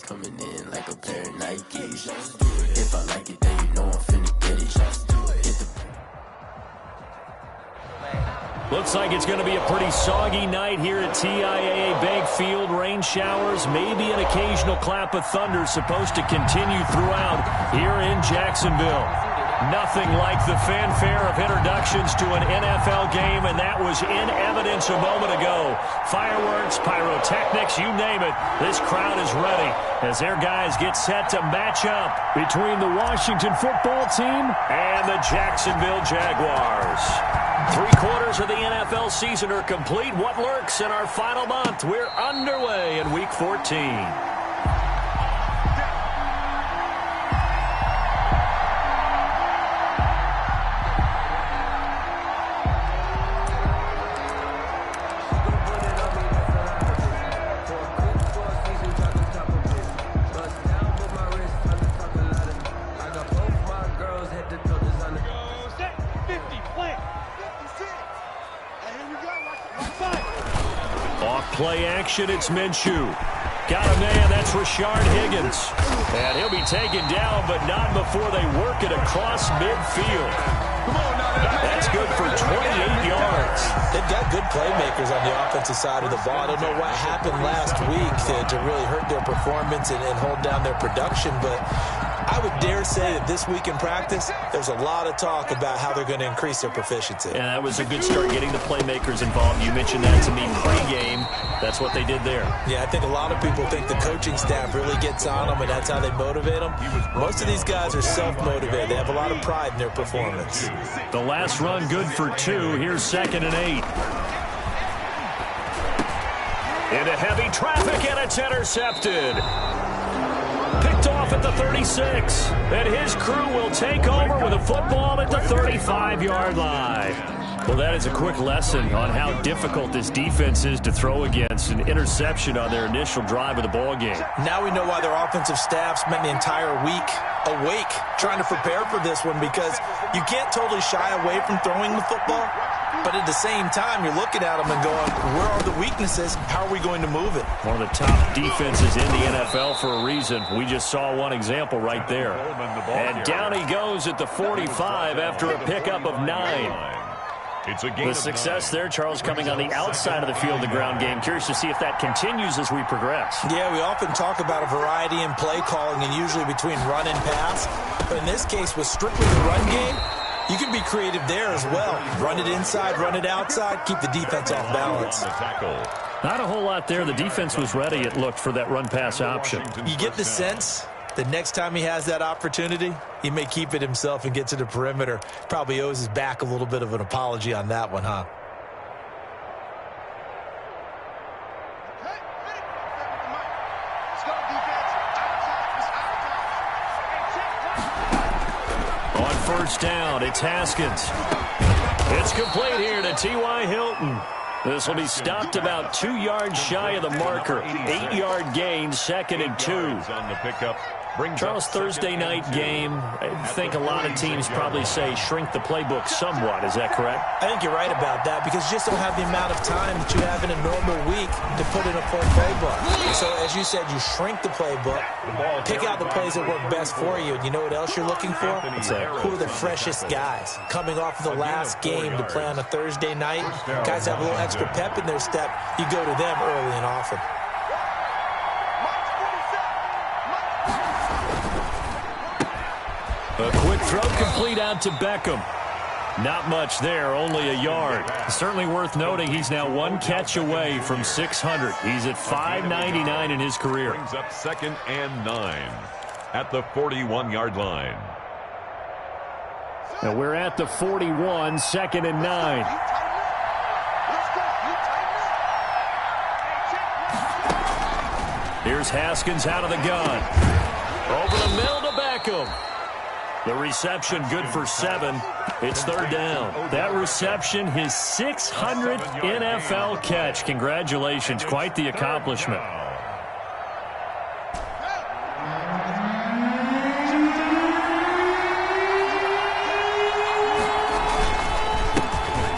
coming in like a pair of Nikes. If I like it, then you know I'm finna get it. Looks like it's going to be a pretty soggy night here at TIAA Bank Field. Rain showers, maybe an occasional clap of thunder supposed to continue throughout here in Jacksonville. Nothing like the fanfare of introductions to an NFL game, and that was in evidence a moment ago. Fireworks, pyrotechnics, you name it. This crowd is ready as their guys get set to match up between the Washington football team and the Jacksonville Jaguars. 3/4 of the NFL season are complete. What lurks in our final month? We're underway in Week 14. Play action, it's Minshew. Got a man, that's Rashard Higgins. And he'll be taken down, but not before they work it across midfield. That's good for 28 yards. They've got good playmakers on the offensive side of the ball. I don't know what happened last week to really hurt their performance and hold down their production, but I would dare say that this week in practice, there's a lot of talk about how they're going to increase their proficiency. And that was a good start getting the playmakers involved. You mentioned that to me pregame. That's what they did there. Yeah, I think a lot of people think the coaching staff really gets on them, and that's how they motivate them. Most of these guys are self-motivated. They have a lot of pride in their performance. The last run good for 2. Here's 2nd and 8. Into heavy traffic, and it's intercepted. Picked off at the 36, and his crew will take over with a football at the 35-yard line. Well, that is a quick lesson on how difficult this defense is to throw against. An interception on their initial drive of the ball game. Now we know why their offensive staff spent the entire week awake trying to prepare for this one, because you can't totally shy away from throwing the football, but at the same time, you're looking at them and going, where are the weaknesses? How are we going to move it? One of the top defenses in the NFL for a reason. We just saw one example right there. And down he goes at the 45 after a pickup of 9. The success there, Charles, coming on the outside of the field, the ground game. Curious to see if that continues as we progress. Yeah, we often talk about a variety in play calling, and usually between run and pass. But in this case, with strictly the run game, you can be creative there as well. Run it inside, run it outside, keep the defense off balance. Not a whole lot there. The defense was ready, it looked, for that run-pass option. You get the sense the next time he has that opportunity, he may keep it himself and get to the perimeter. Probably owes his back a little bit of an apology on that one, huh? On first down, it's Haskins. It's complete here to T.Y. Hilton. This will be stopped about 2 yards shy of the marker. 8-yard gain, 2nd and 2. On the pickup. Charles, Thursday night game, I think a lot of teams probably say shrink the playbook somewhat. Is that correct? I think you're right about that, because you just don't have the amount of time that you have in a normal week to put in a full playbook. So, as you said, you shrink the playbook, pick out the plays that work best for you. And you know what else you're looking for? Who are the freshest guys coming off of the last game to play on a Thursday night? Guys have a little extra pep in their step. You go to them early and often. A quick throw complete out to Beckham. Not much there, only a yard. Certainly worth noting he's now 1 catch away from 600. He's at 599 in his career. Brings up 2nd and 9 at the 41-yard line. Now we're at the 41, 2nd and 9. Here's Haskins out of the gun. Over the middle to Beckham. The reception good for 7. It's 3rd down. That reception, his 600th NFL catch. Congratulations. Quite the accomplishment.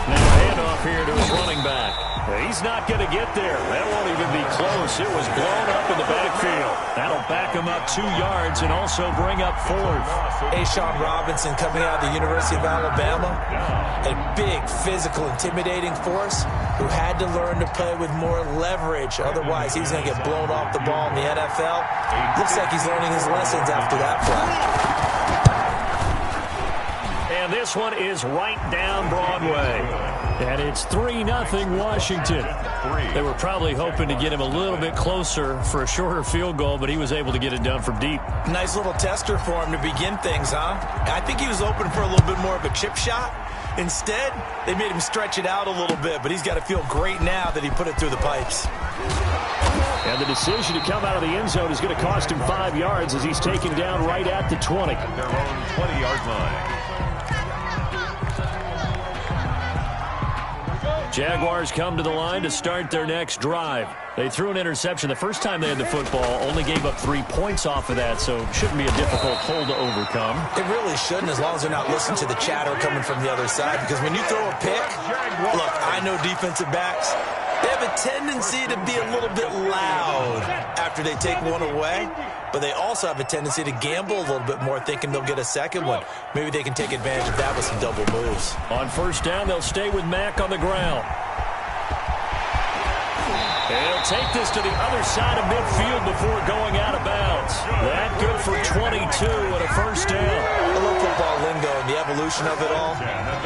Now handoff here to his running back. He's not going to get there. That won't even be close. It was blown up in the backfield. That'll back him up 2 yards and also bring up 4th. Ashawn Robinson coming out of the University of Alabama, a big, physical, intimidating force who had to learn to play with more leverage. Otherwise, he's going to get blown off the ball in the NFL. Looks like he's learning his lessons after that play. And this one is right down Broadway. And it's 3-0 Washington. They were probably hoping to get him a little bit closer for a shorter field goal, but he was able to get it done from deep. Nice little tester for him to begin things, huh? I think he was open for a little bit more of a chip shot. Instead, they made him stretch it out a little bit, but he's got to feel great now that he put it through the pipes. And the decision to come out of the end zone is going to cost him 5 yards as he's taken down right at the 20. At their own 20-yard line. Jaguars come to the line to start their next drive. They threw an interception the first time they had the football, only gave up 3 points off of that, so shouldn't be a difficult hole to overcome. It really shouldn't, as long as they're not listening to the chatter coming from the other side, because when you throw a pick, look, I know defensive backs, they have a tendency to be a little bit loud after they take one away, but they also have a tendency to gamble a little bit more, thinking they'll get a second one. Maybe they can take advantage of that with some double moves. On first down, they'll stay with Mack on the ground. And he'll take this to the other side of midfield before going out of bounds. That good for 22 and a first down. I love football lingo and the evolution of it all.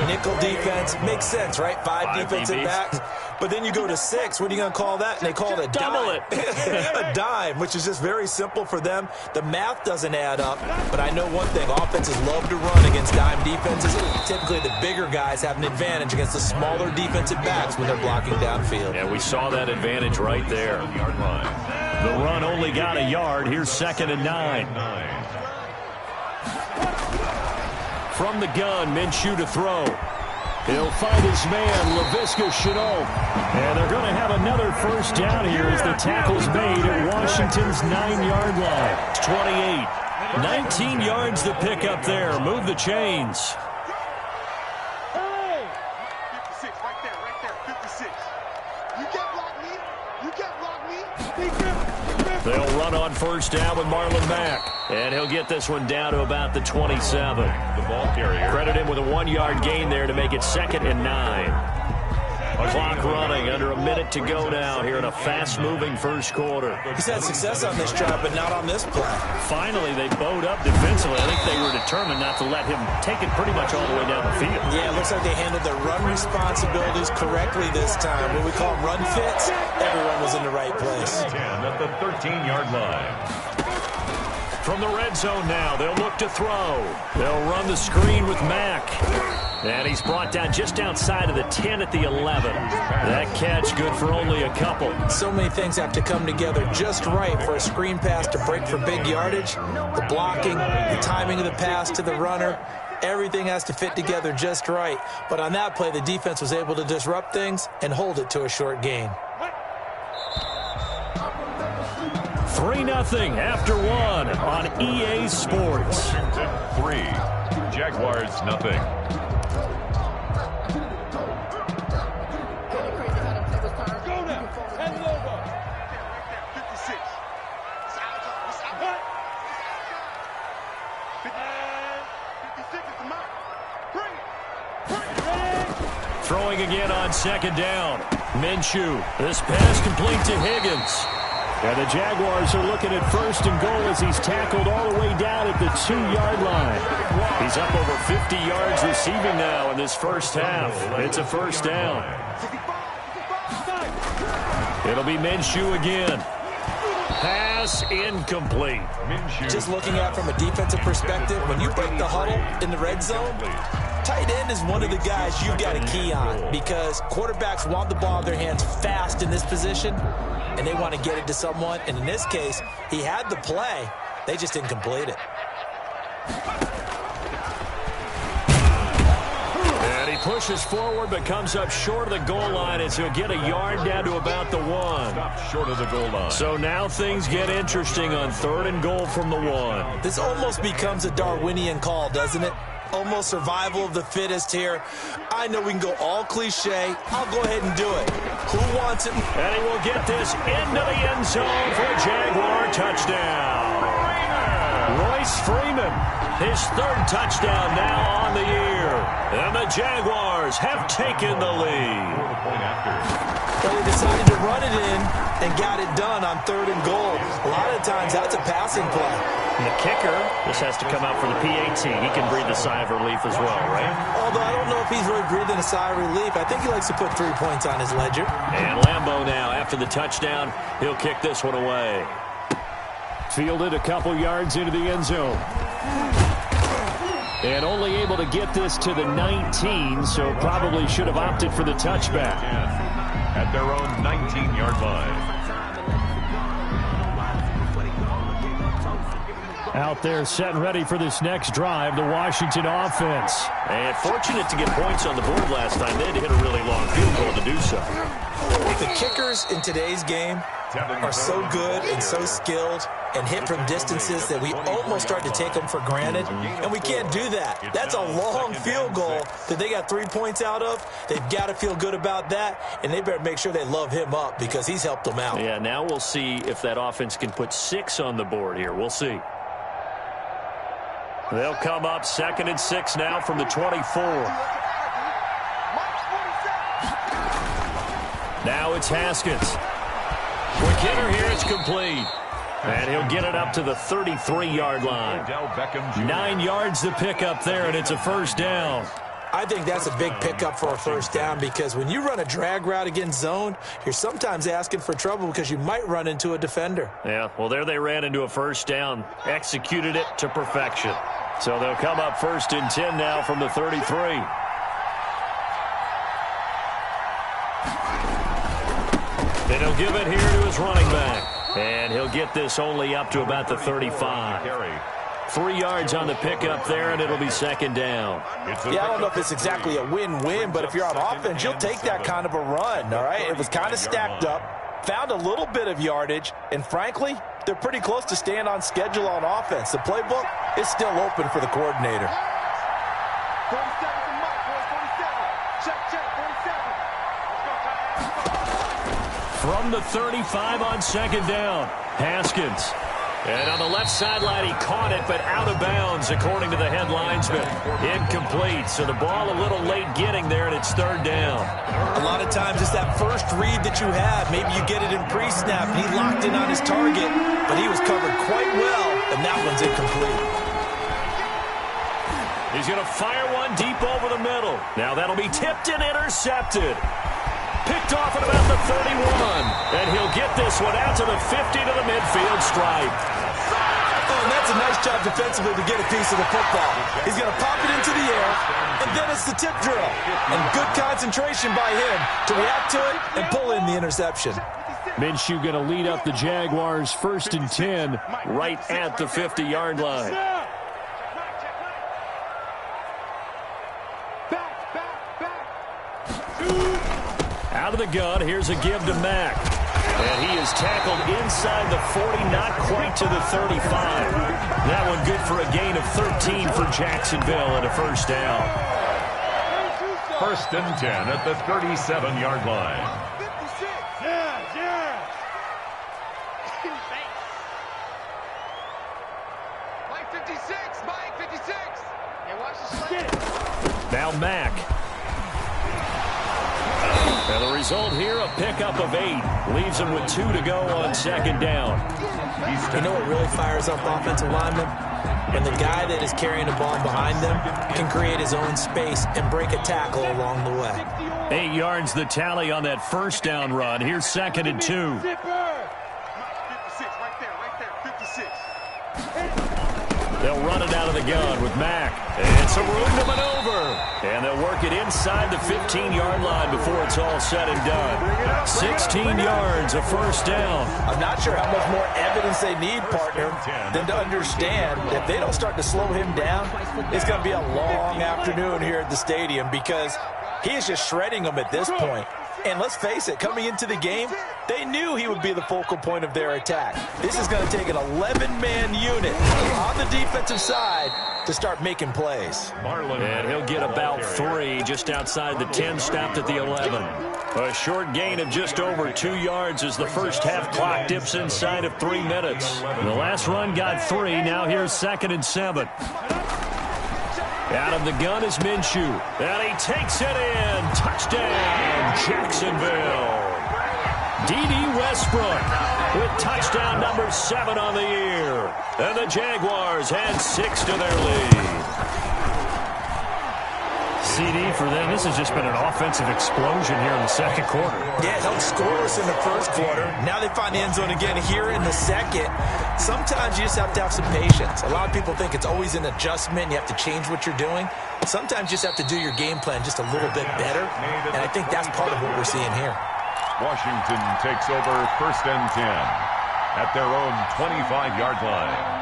Nickel defense makes sense, right? 5 defensive backs. But then you go to 6. What are you going to call that? And they call it a dime. A dime, which is just very simple for them. The math doesn't add up. But I know one thing. Offenses love to run against dime defenses. Typically, the bigger guys have an advantage against the smaller defensive backs when they're blocking downfield. Yeah, we saw that advantage right there. The run only got a yard. Here's 2nd and 9. From the gun, Minshew to throw. He'll find his man, Laviska Shenault. And they're going to have another first down here as the tackle's made at Washington's 9-yard line. 28. 19 yards to pick up there. Move the chains. Hey! 56, right there, 56. You can't block me. You can't block me. They'll run on first down with Marlon Mack. And he'll get this one down to about the 27. The ball carrier. Credit him with a 1-yard gain there to make it 2nd and 9. Clock running, under a minute to go now here in a fast-moving first quarter. He's had success on this drive, but not on this play. Finally, they bowed up defensively. I think they were determined not to let him take it pretty much all the way down the field. Yeah, it looks like they handled their run responsibilities correctly this time. What we call run fits, everyone was in the right place. 10 at the 13-yard line. From the red zone now, they'll look to throw. They'll run the screen with Mack. And he's brought down just outside of the 10 at the 11. That catch good for only a couple. So many things have to come together just right for a screen pass to break for big yardage. The blocking, the timing of the pass to the runner, everything has to fit together just right. But on that play, the defense was able to disrupt things and hold it to a short gain. 3-0 after 1 on EA Sports. 3. Jaguars nothing. Throwing again on 2nd down. Minshew. This pass complete to Higgins. And the Jaguars are looking at 1st and goal as he's tackled all the way down at the 2-yard line. He's up over 50 yards receiving now in this first half. It's a first down. It'll be Minshew again. Pass incomplete. Just looking at it from a defensive perspective, when you break the huddle in the red zone, tight end is one of the guys you've got to key on because quarterbacks want the ball in their hands fast in this position, and they want to get it to someone. And in this case, he had the play. They just didn't complete it. And he pushes forward but comes up short of the goal line as he'll get a yard down to about the 1. Stop short of the goal line. So now things get interesting on 3rd and goal from the 1. This almost becomes a Darwinian call, doesn't it? Almost survival of the fittest here. I know we can go all cliche. I'll go ahead and do it. Who wants it? And he will get this into the end zone for a Jaguar touchdown. Royce Freeman, his third touchdown now on the year. And the Jaguars have taken the lead. Well, they decided to run it in and got it done on 3rd and goal. A lot of times that's a passing play. And the kicker, this has to come out for the PAT. He can breathe a sigh of relief as well, right? Although I don't know if he's really breathing a sigh of relief. I think he likes to put 3 points on his ledger. And Lambeau now, after the touchdown, he'll kick this one away. Fielded a couple yards into the end zone. And only able to get this to the 19, so probably should have opted for the touchback. At their own 19-yard line. Out there set and ready for this next drive, the Washington offense. And fortunate to get points on the board last time. They had to hit a really long field goal to do so. The kickers in today's game are so good and so skilled and hit from distances that we almost start to take them for granted, and we can't do that. That's a long field goal that they got 3 points out of. They've got to feel good about that, and they better make sure they love him up because he's helped them out. Yeah, now we'll see if that offense can put 6 on the board here. We'll see. They'll come up 2nd and 6 now from the 24. Now it's Haskins. Quick hitter here, it's complete. And he'll get it up to the 33-yard line. 9 yards to pick up there, and it's a first down. I think that's a big pickup for a first down because when you run a drag route against zone, you're sometimes asking for trouble because you might run into a defender. Yeah, well, there they ran into a first down, executed it to perfection. So they'll come up 1st and 10 now from the 33. Then he'll give it here to his running back. And he'll get this only up to about the 35. 3 yards on the pickup there, and it'll be 2nd down. Yeah, I don't know if it's exactly a win-win, but if you're on offense, you'll take that kind of a run, all right? It was kind of stacked up, found a little bit of yardage, and frankly, they're pretty close to staying on schedule on offense. The playbook is still open for the coordinator. 47 from Mike, boys, 47. Check, 47. From the 35 on 2nd down, Haskins. And on the left sideline, he caught it, but out of bounds, according to the head linesman. Incomplete, so the ball a little late getting there, and it's 3rd down. A lot of times it's that first read that you have. Maybe you get it in pre-snap, and he locked in on his target, but he was covered quite well, and that one's incomplete. He's going to fire one deep over the middle. Now that'll be tipped and intercepted. Picked off at about the 31. And he'll get this one out to the 50 to the midfield stripe. Oh, and that's a nice job defensively to get a piece of the football. He's going to pop it into the air, and then it's the tip drill. And good concentration by him to react to it and pull in the interception. Minshew going to lead up the Jaguars 1st and 10 right at the 50-yard line. Out of the gun, here's a give to Mack. And he is tackled inside the 40, not quite to the 35. That one good for a gain of 13 for Jacksonville and a first down. 1st and 10 at the 37-yard line. 56. Yeah. Mike 56, Mike 56. Yeah, watch the slant. Now Mack. And the result here, a pickup of 8. Leaves him with 2 to go on 2nd down. You know what really fires up offensive linemen? When the guy that is carrying the ball behind them can create his own space and break a tackle along the way. 8 yards the tally on that first down run. Here's 2nd and 2. 56, right there, 56. They'll run it out of the gun with Mack. And some room to maneuver. And they'll work it inside the 15-yard line before it's all said and done. 16 yards, a first down. I'm not sure how much more evidence they need, partner, than to understand that if they don't start to slow him down, it's going to be a long afternoon here at the stadium because he is just shredding them at this point. And let's face it, coming into the game, they knew he would be the focal point of their attack. This is going to take an 11-man unit on the defensive side to start making plays. And he'll get about 3 just outside the 10, stopped at the 11. A short gain of just over 2 yards as the first half clock dips inside of 3 minutes. The last run got 3. Now here's 2nd and 7. Out of the gun is Minshew. And he takes it in. Touchdown, Jacksonville. D.D. Westbrook with touchdown number 7 on the year. And the Jaguars add 6 to their lead. CD for them, this has just been an offensive explosion here in the second quarter. Yeah, held scoreless in the first quarter. Now they find the end zone again here in the second. Sometimes you just have to have some patience. A lot of people think it's always an adjustment. You have to change what you're doing. Sometimes you just have to do your game plan just a little bit better. And I think that's part of what we're seeing here. Washington takes over 1st and 10 at their own 25-yard line.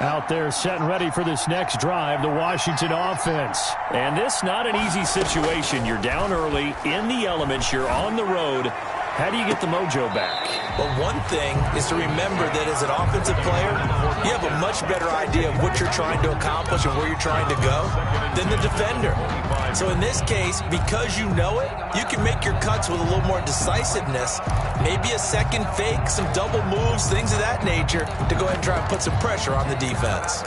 Out there set and ready for this next drive, the Washington offense. And this not an easy situation. You're down early, in the elements, you're on the road. How do you get the mojo back? Well, one thing is to remember that as an offensive player, you have a much better idea of what you're trying to accomplish and where you're trying to go than the defender. So in this case, because you know it, you can make your cuts with a little more decisiveness, maybe a second fake, some double moves, things of that nature, to go ahead and try and put some pressure on the defense.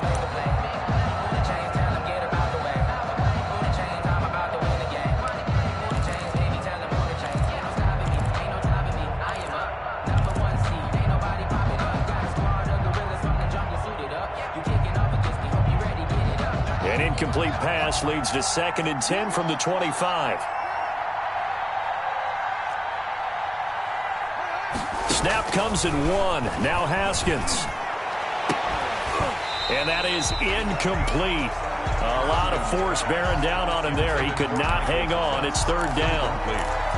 An incomplete pass leads to 2nd and 10 from the 25. Snap comes in 1. Now Haskins. And that is incomplete. A lot of force bearing down on him there. He could not hang on. It's 3rd down.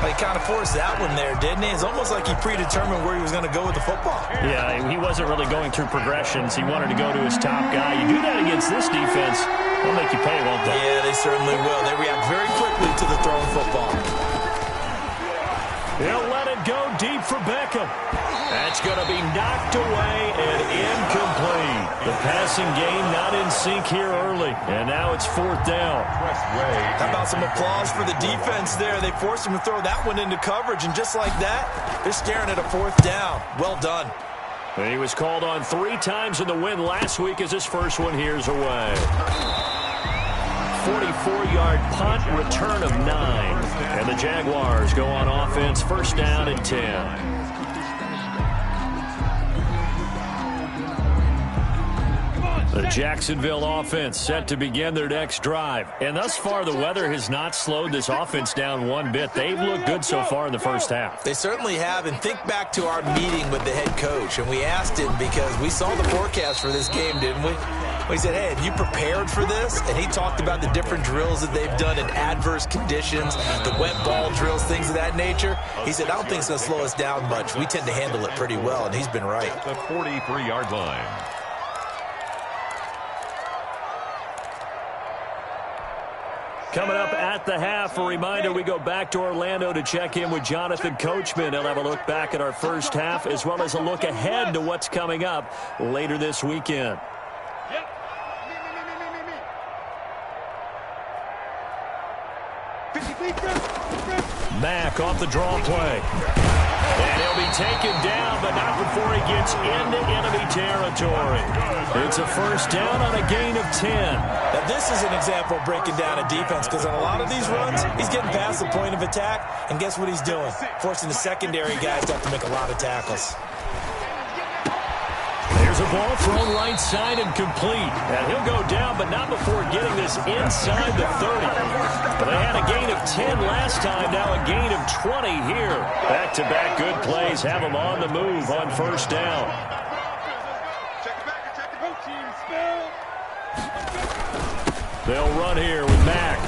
He kind of forced that one there, didn't he? It's almost like he predetermined where he was going to go with the football. Yeah, he wasn't really going through progressions. He wanted to go to his top guy. You do that against this defense, they'll make you pay, won't they? Yeah, they certainly will. They react very quickly to the thrown football. He'll let it go deep for Beckham. That's going to be knocked away and incomplete. The passing game not in sync here early. And now it's 4th down. How about some applause for the defense there? They forced him to throw that one into coverage, and just like that, they're staring at a 4th down. Well done. And he was called on 3 times in the win last week as his first one here's away. 44-yard punt, return of 9. And the Jaguars go on offense, 1st down and 10. The Jacksonville offense set to begin their next drive. And thus far, the weather has not slowed this offense down one bit. They've looked good so far in the first half. They certainly have. And think back to our meeting with the head coach. And we asked him because we saw the forecast for this game, didn't we? We said, hey, have you prepared for this? And he talked about the different drills that they've done in adverse conditions, the wet ball drills, things of that nature. He said, I don't think it's going to slow us down much. We tend to handle it pretty well, and he's been right. The 43-yard line. Coming up at the half, a reminder, we go back to Orlando to check in with Jonathan Coachman. He'll have a look back at our first half as well as a look ahead to what's coming up later this weekend. Mack off the draw play. And he'll be taken down, but not before he gets into enemy territory. It's a 1st down on a gain of 10. Now, this is an example of breaking down a defense, because on a lot of these runs, he's getting past the point of attack, and guess what he's doing? Forcing the secondary guys to have to make a lot of tackles. There's a ball thrown right side and complete. And he'll go down, but not before getting this inside the 30. But they had a gain of 10 last time, now a gain of 20 here. Back-to-back good plays have them on the move on 1st down. They'll run here with Mack.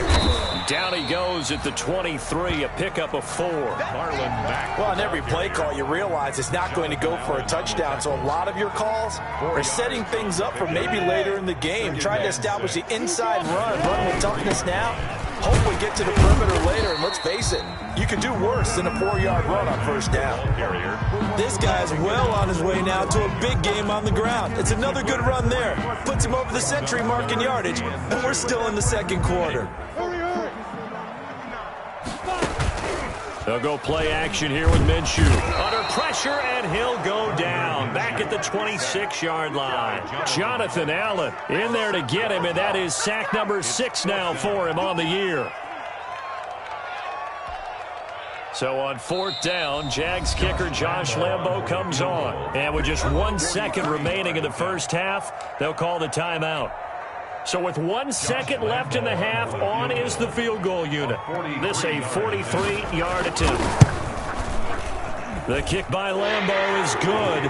Down he goes at the 23, a pickup of 4. Marlon Mack. Well, on every play call, you realize it's not going to go for a touchdown, so a lot of your calls are setting things up for maybe later in the game, trying to establish the inside run with toughness now. hopefully get to the perimeter later, and let's face it, you could do worse than a 4-yard run on first down. This guy's well on his way now to a big game on the ground. It's another good run there. Puts him over the century mark in yardage, and we're still in the second quarter. They'll go play action here with Minshew. Under pressure, and he'll go down. Back at the 26-yard line. Jonathan Allen in there to get him, and that is sack number 6 now for him on the year. So on 4th down, Jags kicker Josh Lambo comes on. And with just 1 second remaining in the first half, they'll call the timeout. So with 1 second left in the half, on is the field goal unit. This a 43-yard attempt. The kick by Lambo is good,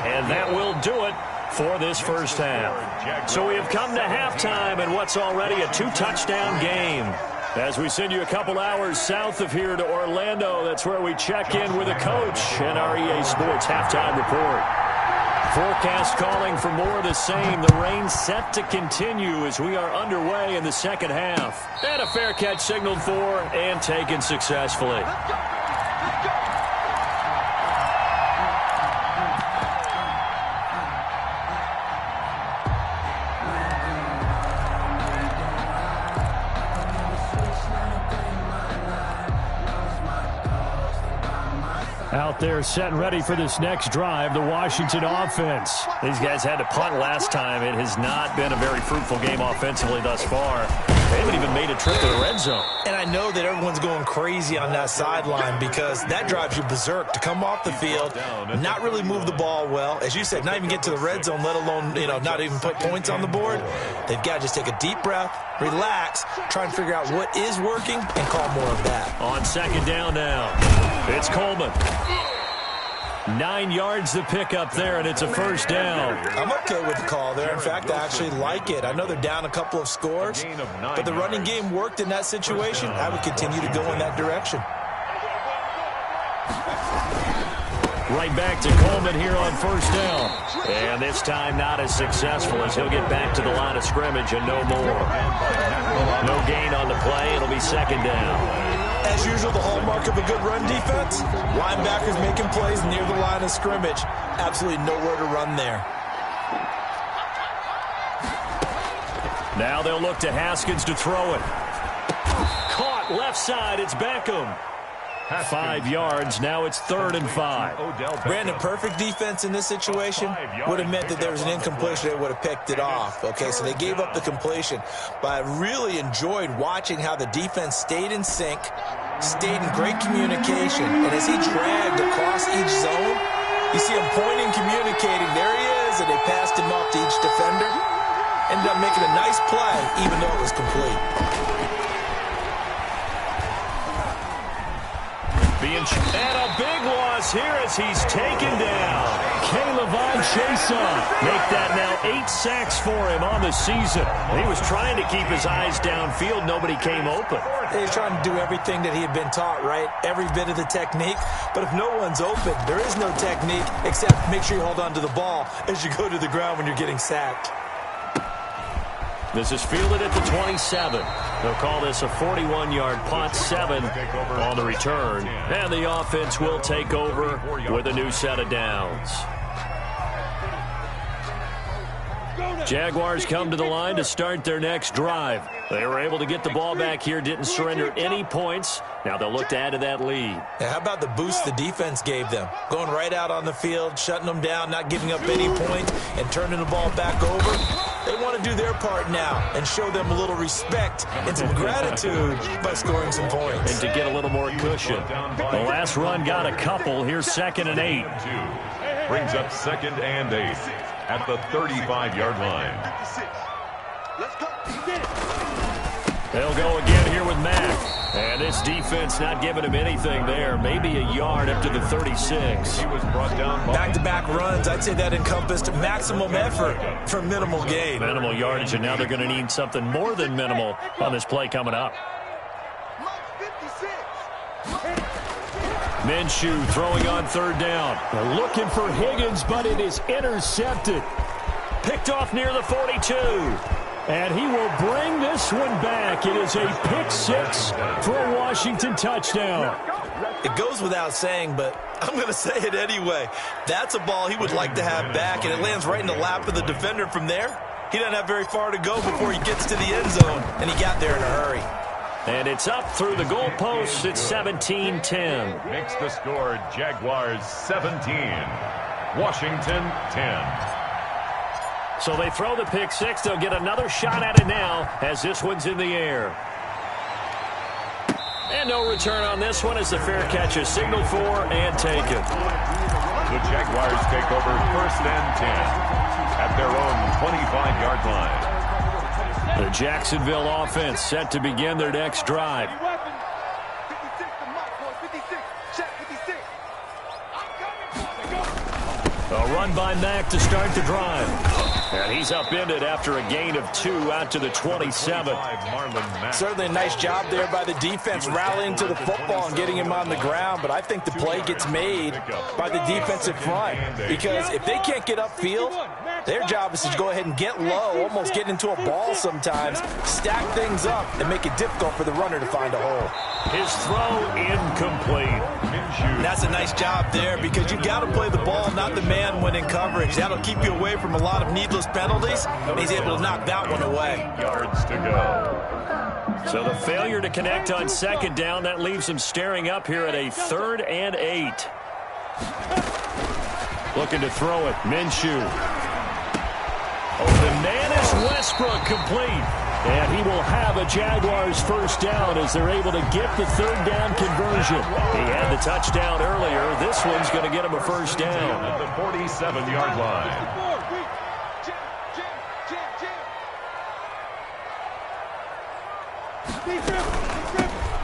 and that will do it for this first half. So we have come to halftime in what's already a 2-touchdown game. As we send you a couple hours south of here to Orlando, that's where we check in with a coach and our EA Sports halftime report. Forecast calling for more of the same. The rain set to continue as we are underway in the second half. And a fair catch signaled for and taken successfully. Out there set and ready for this next drive, the Washington offense. These guys had to punt last time. It has not been a very fruitful game offensively thus far. They haven't even made a trip to the red zone. And I know that everyone's going crazy on that sideline because that drives you berserk to come off the field, not really move the ball well. As you said, not even get to the red zone, let alone, not even put points on the board. They've got to just take a deep breath, relax, try and figure out what is working, and call more of that. On 2nd down now, it's Coleman. 9 yards to pick up there, and it's a first down. I'm okay with the call there. In fact, I actually like it. I know they're down a couple of scores, but the running game worked in that situation. I would continue to go in that direction. Right back to Coleman here on first down. And this time not as successful as he'll get back to the line of scrimmage and no more. No gain on the play. It'll be 2nd down. As usual, the hallmark of a good run defense, linebackers making plays near the line of scrimmage. Absolutely nowhere to run there. Now they'll look to Haskins to throw it. Caught left side. It's Beckham. 5 yards. Now it's 3rd and 5. Brandon, perfect defense in this situation would have meant that there was an incompletion. They would have picked it off. Okay, so they gave up the completion. But I really enjoyed watching how the defense stayed in sync, stayed in great communication. And as he dragged across each zone, you see him pointing, communicating. There he is, and they passed him off to each defender. Ended up making a nice play, even though it was complete. And a big loss here as he's taken down. K'Lavon Chaisson make that now 8 sacks for him on the season. He was trying to keep his eyes downfield. Nobody came open. He's trying to do everything that he had been taught, right? Every bit of the technique. But if no one's open, there is no technique except make sure you hold on to the ball as you go to the ground when you're getting sacked. This is fielded at the 27. They'll call this a 41-yard punt, 7 on the return. And the offense will take over with a new set of downs. Jaguars come to the line to start their next drive. They were able to get the ball back here, didn't surrender any points. Now they'll look to add to that lead. Now, how about the boost the defense gave them? Going right out on the field, shutting them down, not giving up any points, and turning the ball back over. They want to do their part now and show them a little respect and some gratitude by scoring some points. And to get a little more cushion. The last run got a couple. Here's 2nd and 8. Brings up 2nd and 8 at the 35-yard line. Let's go. They'll go again here with Mack. And this defense not giving him anything there. Maybe a yard up to the 36. He was brought down by back-to-back runs. I'd say that encompassed maximum effort for minimal gain. Minimal yardage, and now they're going to need something more than minimal on this play coming up. Minshew throwing on 3rd down. They're looking for Higgins, but it is intercepted. Picked off near the 42. And he will bring this one back. It is a pick six for a Washington touchdown. It goes without saying, but I'm going to say it anyway. That's a ball he would like to have back, and it lands right in the lap of the defender from there. He doesn't have very far to go before he gets to the end zone, and he got there in a hurry. And it's up through the goalposts. It's 17-10. Makes the score Jaguars 17, Washington 10. So they throw the pick six. They'll get another shot at it now as this one's in the air. And no return on this one as the fair catch is signaled for and taken. The Jaguars take over 1st and 10 at their own 25-yard line. The Jacksonville offense set to begin their next drive. 56 to Mike, boy. 56. Check 56. A run by Mack to start the drive. And he's upended after a gain of 2 out to the 27. Certainly a nice job there by the defense rallying to the football and getting him on the ground, but I think the play gets made by the defensive front because if they can't get upfield, their job is to go ahead and get low, almost get into a ball sometimes, stack things up, and make it difficult for the runner to find a hole. His throw incomplete. That's a nice job there because you've got to play the ball, not the man when in coverage. That'll keep you away from a lot of needless penalties, and he's able to knock that one away. Yards to go. So the failure to connect on 2nd down, that leaves him staring up here at a 3rd and 8. Looking to throw it, Minshew. Oh, the man is Westbrook complete. And he will have a Jaguars 1st down as they're able to get the 3rd down conversion. He had the touchdown earlier. This one's going to get him a 1st down. At the 47-yard line.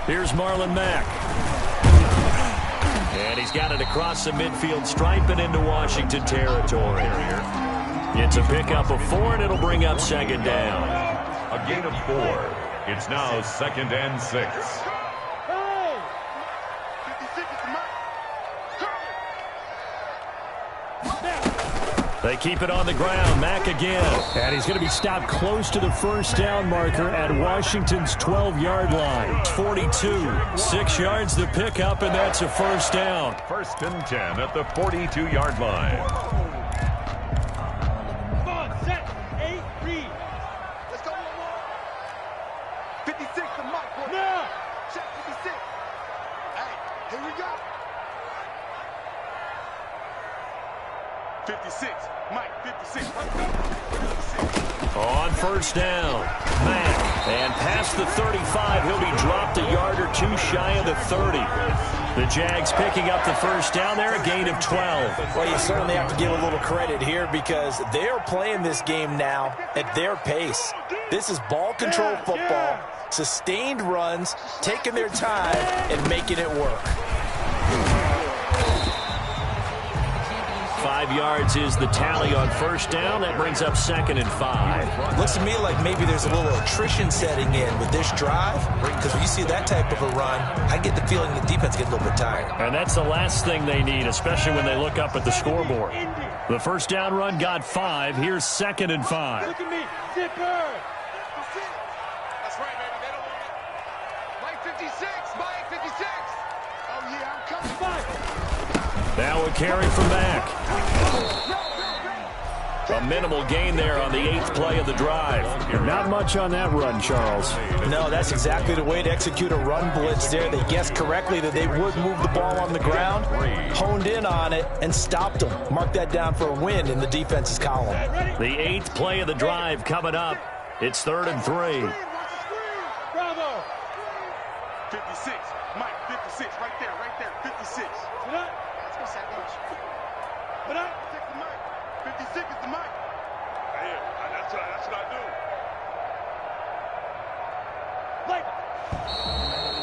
Here's Marlon Mack. And he's got it across the midfield stripe and into Washington territory. It's a pickup of 4, and it'll bring up 2nd down. A gain of 4. It's now 2nd and 6. They keep it on the ground. Mack again. And he's going to be stopped close to the 1st down marker at Washington's 12-yard line. 42. 6 yards to pick up, and that's a 1st down. 1st and 10 at the 42-yard line. On 1st down, Mack, and past the 35, he'll be dropped a yard or 2 shy of the 30. The Jags picking up the 1st down there, a gain of 12. Well, you certainly have to give a little credit here because they are playing this game now at their pace. This is ball control football, sustained runs, taking their time, and making it work. 5 yards is the tally on 1st down. That brings up 2nd and 5. Looks to me like maybe there's a little attrition setting in with this drive because when you see that type of a run, I get the feeling the defense gets a little bit tired. And that's the last thing they need, especially when they look up at the scoreboard. The 1st down run got 5. Here's 2nd and 5. Look at me. Zipper. That's right, baby. They don't want it. Mike 56. Mike 56. Oh, yeah, I'm coming. Now a carry from Mack. A minimal gain there on the 8th play of the drive. Not much on that run, Charles. No, that's exactly the way to execute a run blitz there. They guessed correctly that they would move the ball on the ground, honed in on it, and stopped them. Mark that down for a win in the defense's column. The 8th play of the drive coming up. It's 3rd and 3. Bravo. 56. Mike 56. Right there. 56. Let's go, Sack. Put up. 56 is the mic. Yeah, that's what I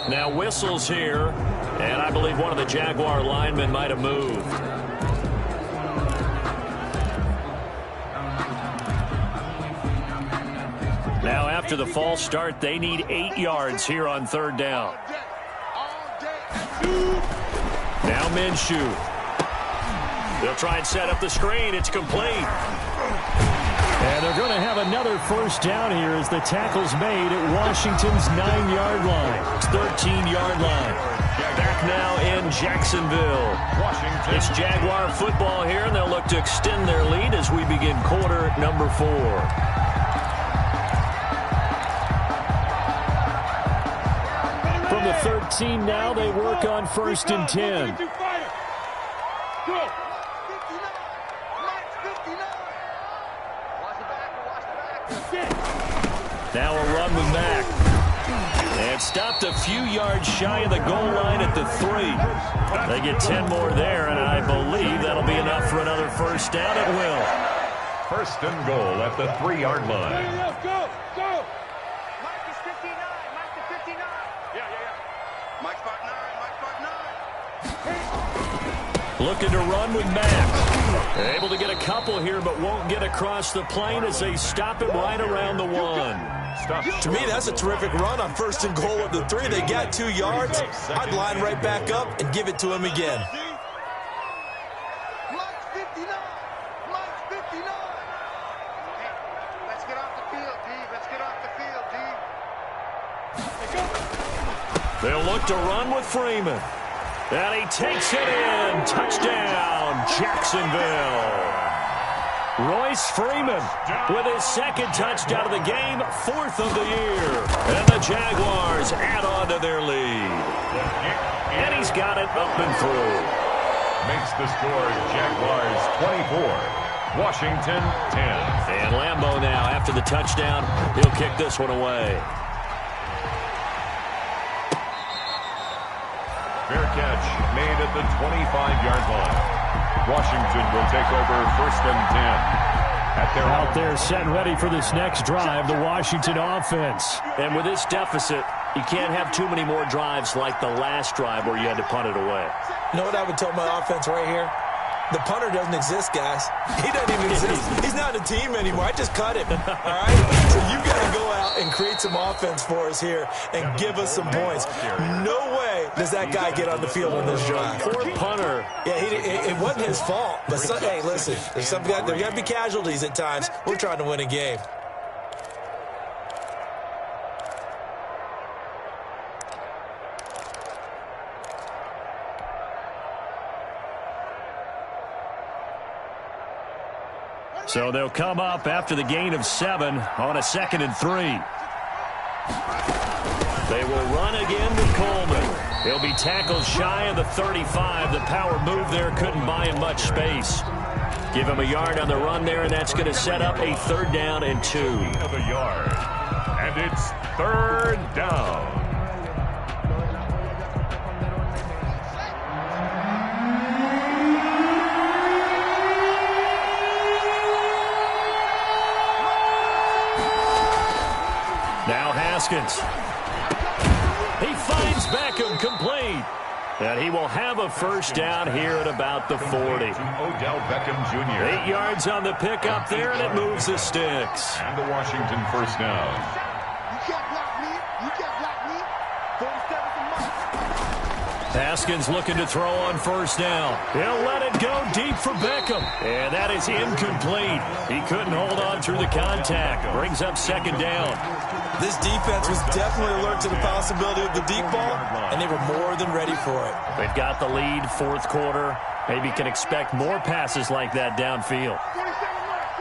do. Now whistles here, and I believe one of the Jaguar linemen might have moved. Now after the false start, they need 8 yards here on 3rd down. Now Minshew. They'll try and set up the screen. It's complete. And they're They're going to have another first down here as the tackle's made at Washington's 9-yard line. 13-yard line. Back now in Jacksonville. Washington. It's Jaguar football here, and they'll look to extend their lead as we begin quarter number 4. From the 13 now, they work on 1st and 10. Now a run with Mack. And stopped a few yards shy of the goal line at the 3. They get 10 more there, and I believe that'll be enough for another first down at will. 1st and goal at the 3-yard line. Go! Mike is 59. Mike is 59. Yeah. Mike's 5'9". Looking to run with Mack. They're able to get a couple here, but won't get across the plane as they stop him right around the 1. To me, that's a terrific run on 1st and goal at the 3. They got 2 yards. I'd line right back up and give it to him again. Mike's 59. Mike's 59. Let's get off the field, D. Let's get off the field, D. They'll look to run with Freeman. And he takes it in. Touchdown, Jacksonville. Royce Freeman with his 2nd touchdown of the game, 4th of the year. And the Jaguars add on to their lead. And he's got it up and through. Makes the score Jaguars 24, Washington 10. And Lambeau now, after the touchdown, he'll kick this one away. Fair catch made at the 25-yard line. Washington will take over 1st and 10. Out there set and ready for this next drive, the Washington offense. And with this deficit, you can't have too many more drives like the last drive where you had to punt it away. You know what I would tell my offense right here? The punter doesn't exist, guys. He doesn't even exist. He's not a team anymore. I just cut him. All right? So you got to go out and create some offense for us here and give us some points. No way does that guy get on the field on this drive. Poor punter. Yeah, it wasn't his fault. But, hey, listen, there's got to be casualties at times. We're trying to win a game. So they'll come up after the gain of 7 on a 2nd and 3. They will run again with Coleman. He'll be tackled shy of the 35. The power move there couldn't buy him much space. Give him a yard on the run there, and that's going to set up a 3rd down and 2. Of a yard. And it's 3rd down. Now Haskins. He finds Beckham complete. And he will have a first down here at about the 40. Odell Beckham Jr. 8 yards on the pickup there, and it moves the sticks. And the Washington first down. You can't block me. You can't block me. 47's a mark. Haskins looking to throw on 1st down. He'll let it go deep for Beckham. And that is incomplete. He couldn't hold on through the contact. Brings up 2nd down. This defense was definitely alert to the possibility of the deep ball, and they were more than ready for it. They've got the lead, 4th quarter. Maybe can expect more passes like that downfield. 47 mark.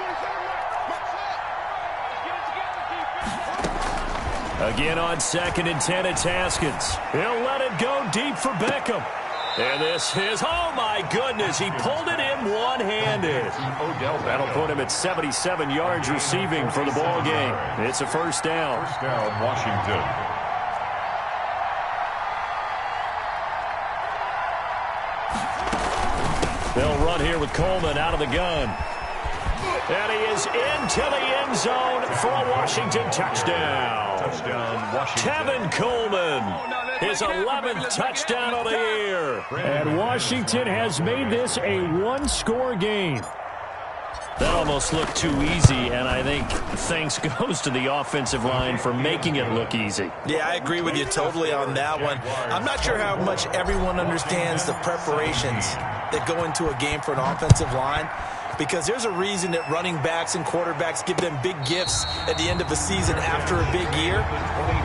47 mark. Again on 2nd and 10, it's Haskins. He'll let it go deep for Beckham. And this is, oh my goodness, he pulled it in one-handed. That'll put him at 77 yards receiving for the ball game. It's a 1st down. 1st down, Washington. They'll run here with Coleman out of the gun. And he is into the end zone for a Washington touchdown. Touchdown, Washington. Tevin Coleman, his 11th touchdown of the year. And Washington has made this a one-score game. That almost looked too easy, and I think thanks goes to the offensive line for making it look easy. Yeah, I agree with you totally on that one. I'm not sure how much everyone understands the preparations that go into a game for an offensive line. because there's a reason that running backs and quarterbacks give them big gifts at the end of the season after a big year.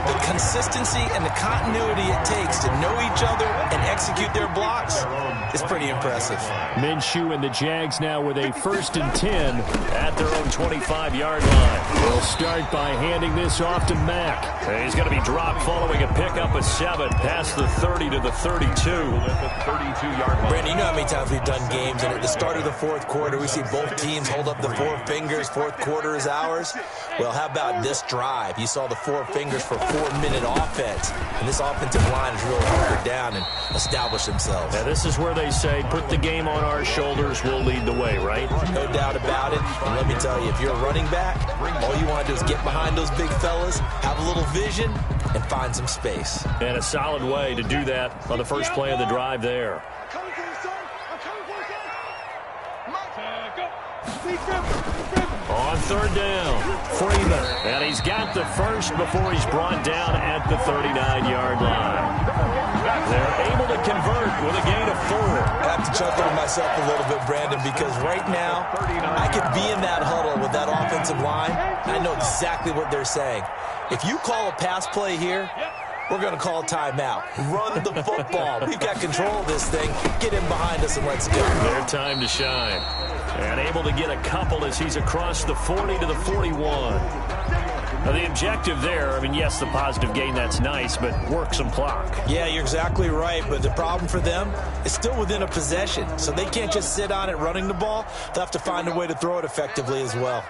The consistency and the continuity it takes to know each other and execute their blocks is pretty impressive. Minshew and the Jags now with a 1st and 10 at their own 25-yard line. They'll start by handing this off to Mack. He's going to be dropped following a pickup of 7 past the 30 to the 32. 32-yard line. Brandon, you know how many times we've done games, and at the start of the fourth quarter, we see both teams hold up the 4 fingers. Fourth quarter is ours. Well, how about this drive? You saw the 4 fingers for 4-minute offense, and this offensive line has really hunkered down and established themselves. Now, this is where they say, put the game on our shoulders, we'll lead the way, right? No doubt about it. And let me tell you, if you're a running back, all you want to do is get behind those big fellas, have a little vision, and find some space. And a solid way to do that on the first play of the drive there. On 3rd down, Freeman. And he's got the first before he's brought down at the 39-yard line. They're able to convert with a gain of 4. I have to chuckle to myself a little bit, Brandon, because right now I could be in that huddle with that offensive line. I know exactly what they're saying. If you call a pass play here, we're going to call a timeout. Run the football. We've got control of this thing. Get in behind us and let's go. Their time to shine. And able to get a couple as he's across the 40 to the 41. Now, the objective there, I mean, yes, the positive gain, that's nice, but work some clock. Yeah, you're exactly right, but the problem for them is still within a possession, so they can't just sit on it running the ball. They'll have to find a way to throw it effectively as well.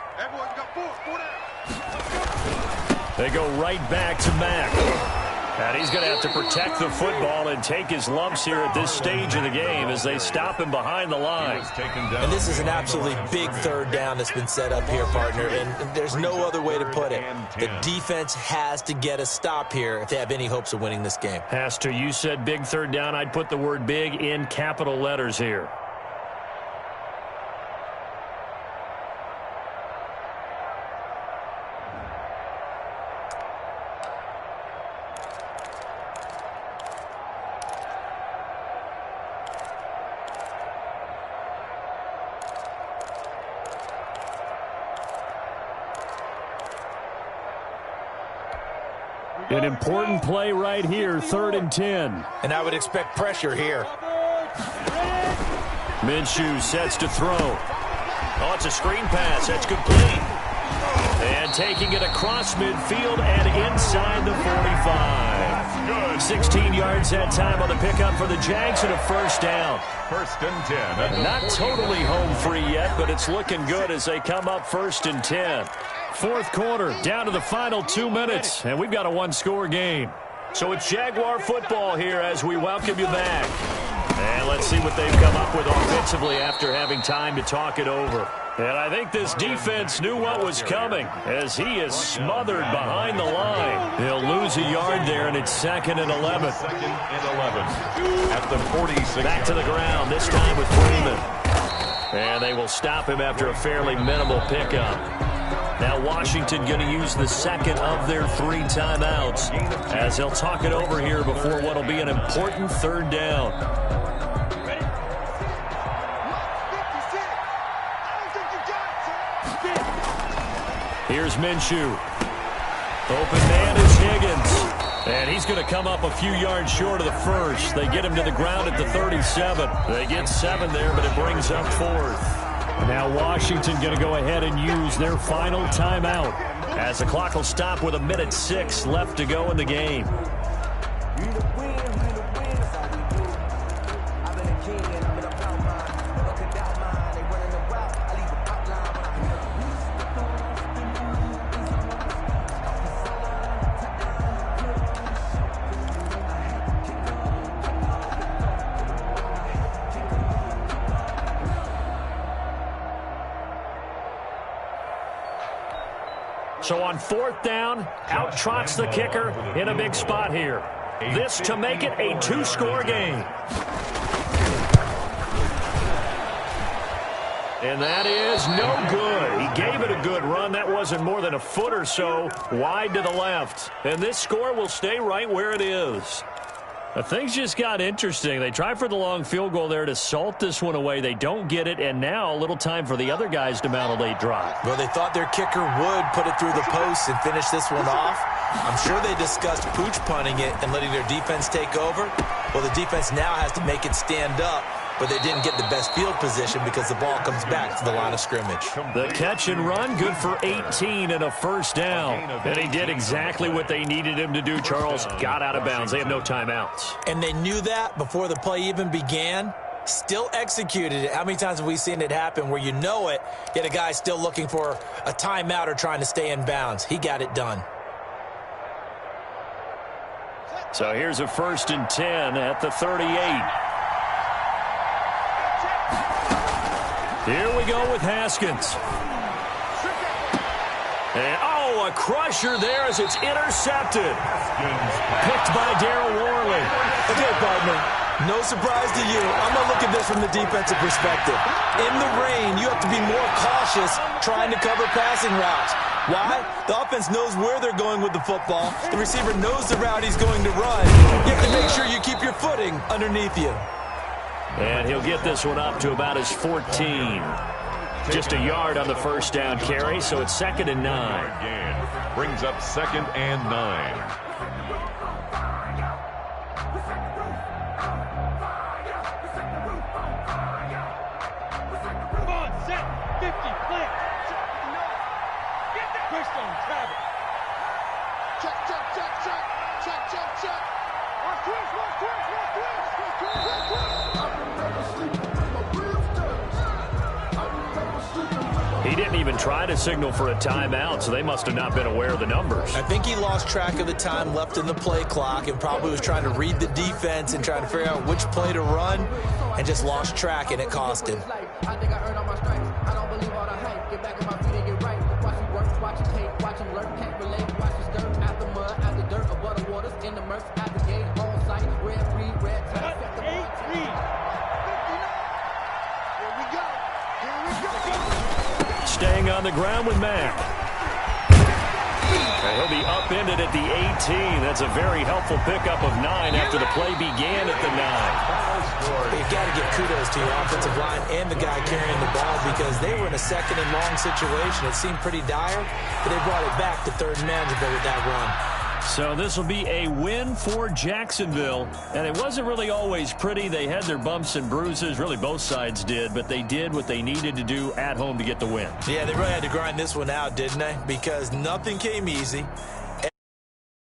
They go right back to Mack. And he's going to have to protect the football and take his lumps here at this stage of the game as they stop him behind the line. And this is an absolutely big 3rd down that's been set up here, partner, and there's no other way to put it. The defense has to get a stop here if they have any hopes of winning this game. Has to. You said big 3rd down. I'd put the word big in capital letters here. An important play right here, 3rd and 10. And I would expect pressure here. Minshew sets to throw. Oh, it's a screen pass. That's complete. And taking it across midfield and inside the 45. 16 yards that time on the pickup for the Jags and a 1st down. 1st and 10. Not totally home free yet, but it's looking good as they come up 1st and 10. 4th quarter, down to the final 2 minutes, and we've got a 1-score game. So it's Jaguar football here as we welcome you back. And let's see what they've come up with offensively after having time to talk it over. And I think this defense knew what was coming as he is smothered behind the line. He'll lose a yard there, and it's 2nd and 11. 2nd and 11 at the 46. Back to the ground, this time with Freeman. And they will stop him after a fairly minimal pickup. Now Washington going to use the 2nd of their 3 timeouts as they'll talk it over here before what will be an important 3rd down. Here's Minshew. Open man is Higgins. And he's going to come up a few yards short of the 1st. They get him to the ground at the 37. They get 7 there, but it brings up 4th. Now Washington going to go ahead and use their final timeout as the clock will stop with 1:06 left to go in the game. So on 4th down, out trots the kicker in a big spot here. This to make it a 2-score game. And that is no good. He gave it a good run. That wasn't more than a foot or so wide to the left. And this score will stay right where it is. Things just got interesting. They try for the long field goal there to salt this one away. They don't get it, and now a little time for the other guys to mount a late drive. Well, they thought their kicker would put it through the post and finish this one off. I'm sure they discussed pooch punting it and letting their defense take over. Well, the defense now has to make it stand up, but they didn't get the best field position because the ball comes back to the line of scrimmage. The catch and run, good for 18 and a first down. And he did exactly what they needed him to do. Charles got out of bounds. They have no timeouts. And they knew that before the play even began. Still executed it. How many times have we seen it happen where you know it, yet a guy's still looking for a timeout or trying to stay in bounds? He got it done. So here's a 1st and 10 at the 38. Here we go with Haskins. And, a crusher there as it's intercepted. Picked by Darryl Worley. Okay, partner, no surprise to you. I'm going to look at this from the defensive perspective. In the rain, you have to be more cautious trying to cover passing routes. Why? The offense knows where they're going with the football. The receiver knows the route he's going to run. You have to make sure you keep your footing underneath you. And he'll get this one up to about his 14. Just a yard on the first down carry, so it's 2nd and 9. Brings up 2nd and 9. Come on, set, 50, flip. Get that. Christian, Travis. Check, check, check, check. Check, check, check. Watch twist, watch twist, watch twist. Watch twist, watch twist. He didn't even try to signal for a timeout, so they must have not been aware of the numbers. I think he lost track of the time left in the play clock and probably was trying to read the defense and trying to figure out which play to run and just lost track, and it cost him. I think I earned all my stripes. I don't believe all the hype. Get back on my feet and get right. Watch him work, watch him take, watch him lurk, can't relate. Watch him stir at the mud, at the dirt, above the waters, in the murk, at the gate, on site, red, free, red, tie. Here we go. Here we go. Staying on the ground with Mack. And he'll be upended at the 18. That's a very helpful pickup of 9 after the play began at the 9. You've got to give kudos to your offensive line and the guy carrying the ball because they were in a 2nd and long situation. It seemed pretty dire, but they brought it back to 3rd and manageable with that run. So this will be a win for Jacksonville, and it wasn't really always pretty. They had their bumps and bruises, really both sides did, but they did what they needed to do at home to get the win. Yeah, they really had to grind this one out, didn't they? Because nothing came easy,